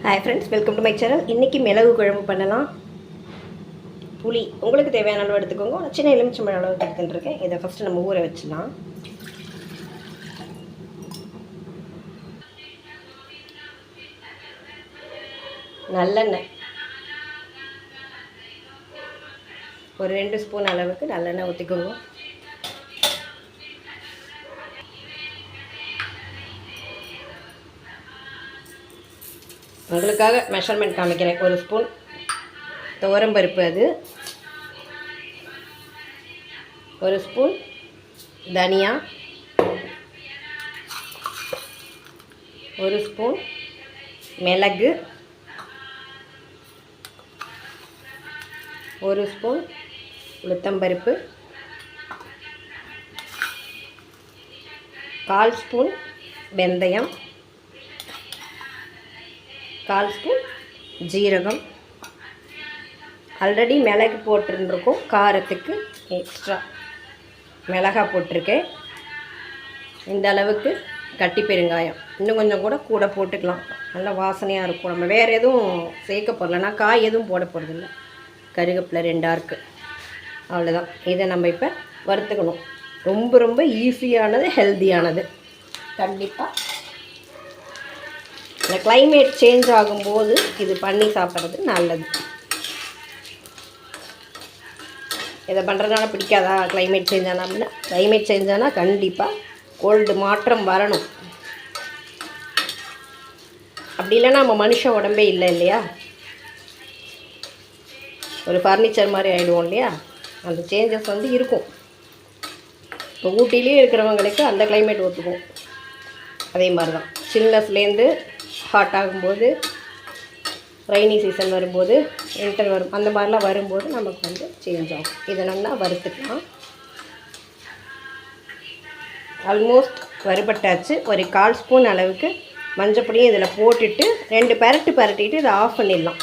Hi friends, welcome to my channel. இன்றைக்கி மிளகு குழம்பு பண்ணலாம். புளி உங்களுக்கு தேவையான அளவு எடுத்துக்கோங்க. நான் சின்ன எலுமிச்சம்பழம் அளவுக்கு எடுத்துட்டுருக்கேன். இதை ஃபஸ்ட்டு நம்ம ஊற வச்சிடலாம். நல்லெண்ணெய் ஒரு 2 ஸ்பூன் அளவுக்கு நல்லெண்ணெய் ஊற்றிக்கோங்க. உங்களுக்காக மெஷர்மெண்ட் காமிக்கிறேன். 1 ஸ்பூன் துவரம்பருப்பு, அது 1 ஸ்பூன் தனியா, 1 ஸ்பூன் மிளகு, 1 ஸ்பூன் உளுத்தம்பருப்பு, 1/4 ஸ்பூன் வெந்தயம், 1/4 ஸ்பூன் ஜீரகம். ஆல்ரெடி மிளகு போட்டுருந்துருக்கோம், காரத்துக்கு எக்ஸ்ட்ரா மிளகாய் போட்டிருக்கேன். இந்த அளவுக்கு கட்டி பெருங்காயம், இன்னும் கொஞ்சம் கூட போட்டுக்கலாம், நல்லா வாசனையாக இருக்கும். நம்ம வேறு எதுவும் சேர்க்க போடலன்னா, காய் எதுவும் போட போகிறதில்ல. கருவேப்பிலை 2 ஆர்க்கு, அவ்வளோதான். இதை நம்ம இப்போ வறுத்துக்கணும். ரொம்ப ரொம்ப ஈஸியானது, ஹெல்த்தியானது. கண்டிப்பாக இந்த கிளைமேட் சேஞ்ச் ஆகும்போது இது பண்ணி சாப்பிட்றது நல்லது. இதை பண்ணுறதுனால பிடிக்காதா? கிளைமேட் சேஞ்ச் ஆனால் அப்படின்னா, கிளைமேட் சேஞ்ச் ஆனால் கண்டிப்பாக கோல்டு மாற்றம் வரணும். அப்படி இல்லைன்னா நம்ம மனுஷன் உடம்பே இல்லை இல்லையா, ஒரு ஃபர்னிச்சர் மாதிரி ஆகிடுவோம் இல்லையா. அந்த சேஞ்சஸ் வந்து இருக்கும். இப்போ ஊட்டிலேயே இருக்கிறவங்களுக்கு அந்த கிளைமேட் ஒத்துக்கும். அதே மாதிரி தான் சில்னஸ்லேருந்து ஹாட் ஆகும்போது, ரெய்னி சீசன் வரும்போது, வின்டர் வரும், அந்த மாதிரிலாம் வரும்போது நமக்கு வந்து சேஞ்ச் ஆகும். இதை நல்லா வறுத்துக்கலாம். ஆல்மோஸ்ட் வறுபட்டாச்சு. ஒரு 1/4 ஸ்பூன் அளவுக்கு மஞ்சப்பொடியும் இதில் போட்டுட்டு 2 பரட்டிட்டு இதை ஆஃப் பண்ணிடலாம்.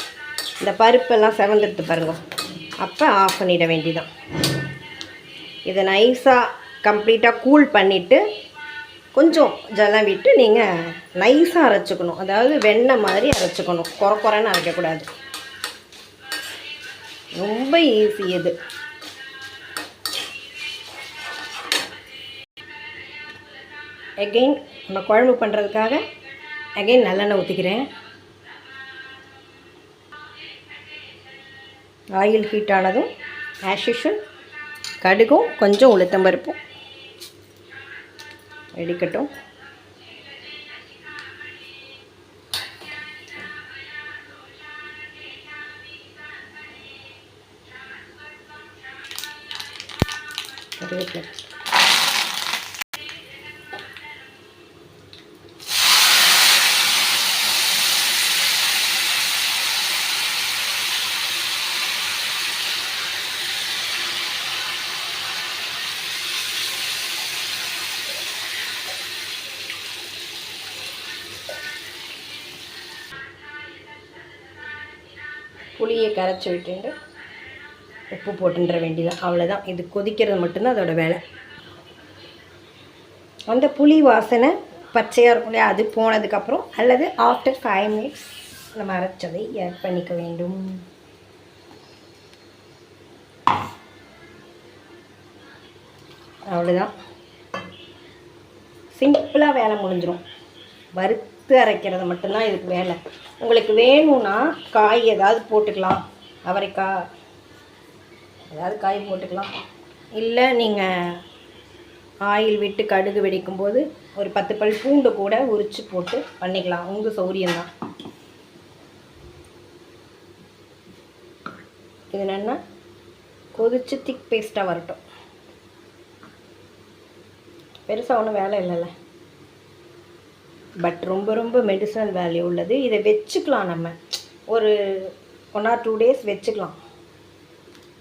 இந்த பருப்பெல்லாம் செவந்துடுத்து பாருங்க, அப்போ ஆஃப் பண்ணிட வேண்டியதான். இதை நைஸாக கம்ப்ளீட்டாக கூல் பண்ணிவிட்டு கொஞ்சம் ஜலம் விட்டு நீங்கள் நைஸாக அரைச்சிக்கணும். அதாவது வெண்ணெய் மாதிரி அரைச்சிக்கணும், குறைன்னு அரைக்கக்கூடாது. ரொம்ப ஈஸி இது. எகெயின் நம்ம குழம்பு பண்ணுறதுக்காக எகெயின் நல்லெண்ணெய் ஊற்றிக்கிறேன். ஆயில் ஹீட் ஆனதும் ஆஸ் யூஷுவல் கடுகும் கொஞ்சம் உளுத்தம்பருப்பும் வெடிக்கட்டும். கருவேப்பிலை, புளியை கரைச்சி விட்டுட்டு உப்பு போட்டுன்ற வேண்டியதான், அவ்வளோதான். இது கொதிக்கிறது மட்டும்தான் அதோட வேலை. அந்த புளி வாசனை பச்சையாக இருக்கும் இல்லையா, அது போனதுக்கப்புறம் அல்லது ஆஃப்டர் 5 மினிட்ஸ் நம்ம அரைச்சதை ஆட் பண்ணிக்க வேண்டும். அவ்வளோதான், சிம்பிளாக வேலை முடிஞ்சிடும். வறுத்து அரைக்கிறது மட்டும்தான் இதுக்கு வேலை. உங்களுக்கு வேணும்னா காய் ஏதாவது போட்டுக்கலாம், அவரைக்காய் ஏதாவது காய் போட்டுக்கலாம். இல்லை நீங்கள் ஆயில் விட்டு கடுகு வெடிக்கும்போது ஒரு 10 பல் பூண்டு கூட உரித்து போட்டு பண்ணிக்கலாம், உங்கள் சௌரியம்தான். இது என்னென்னா கொதிச்சு திக் பேஸ்ட்டாக வரட்டும். பெருசாக ஒன்றும் வேலை இல்லைல்ல, பட் ரொம்ப ரொம்ப மெடிசனல் வேல்யூ உள்ளது. இதை வச்சுக்கலாம், நம்ம ஒரு 1 or 2 days வச்சுக்கலாம்,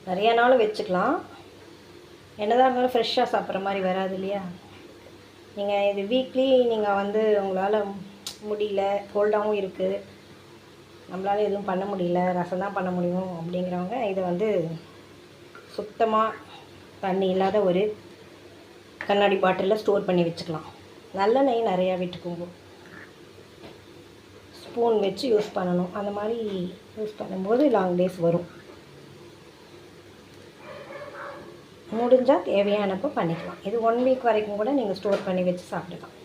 நிறைய நாளும் வச்சுக்கலாம். என்னதான் இருந்தாலும் ஃப்ரெஷ்ஷாக சாப்பிட்ற மாதிரி வராது இல்லையா. நீங்கள் இது வீக்லி நீங்கள் வந்து உங்களால் முடியல, கோல்டாகவும் இருக்குது, நம்மளால் எதுவும் பண்ண முடியல, ரசம் தான் பண்ண முடியும் அப்படிங்கிறவங்க இதை வந்து சுத்தமாக தண்ணி இல்லாத ஒரு கண்ணாடி பாட்டிலில் ஸ்டோர் பண்ணி வச்சுக்கலாம். நல்லெண்ணெய் நிறையா விட்டுக்கோங்க. ஸ்பூன் வச்சு யூஸ் பண்ணணும். அந்த மாதிரி யூஸ் பண்ணும்போது லாங் டேஸ் வரும். முடிஞ்சால் தேவையானப்போ பண்ணிக்கலாம். இது 1 வீக் வரைக்கும் கூட நீங்கள் ஸ்டோர் பண்ணி வச்சு சாப்பிடலாம்.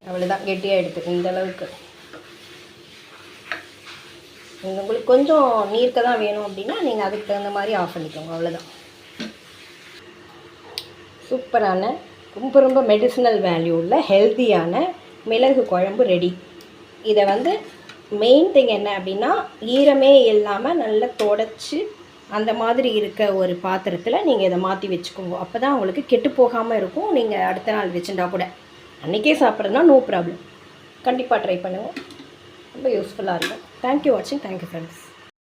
அவ்வளோதான், கெட்டியாக எடுத்துக்கணும் இந்த அளவுக்கு. உங்களுக்கு கொஞ்சம் நீர்க்க தான் வேணும் அப்படின்னா நீங்கள் அதுக்கு தகுந்த மாதிரி ஆஃப் பண்ணிக்கோங்க. அவ்வளோதான். சூப்பரான ரொம்ப மெடிசினல் வேல்யூ உள்ள ஹெல்த்தியான மிளகு குழம்பு ரெடி. இதை மெயின் திங் என்ன அப்படின்னா, ஈரமே இல்லாமல் நல்லா தொடச்சி அந்த மாதிரி இருக்க ஒரு பாத்திரத்தில் நீங்கள் இதை மாற்றி வச்சுக்கோங்க. அப்போ தான் உங்களுக்கு கெட்டு போகாமல் இருக்கும். நீங்கள் அடுத்த நாள் வச்சுட்டா கூட அன்றைக்கே சாப்பிட்றதுனா நோ ப்ராப்ளம். கண்டிப்பாக ட்ரை பண்ணுங்கள், ரொம்ப யூஸ்ஃபுல்லாக இருக்கும். தேங்க்யூ வாட்சிங். Thank you friends.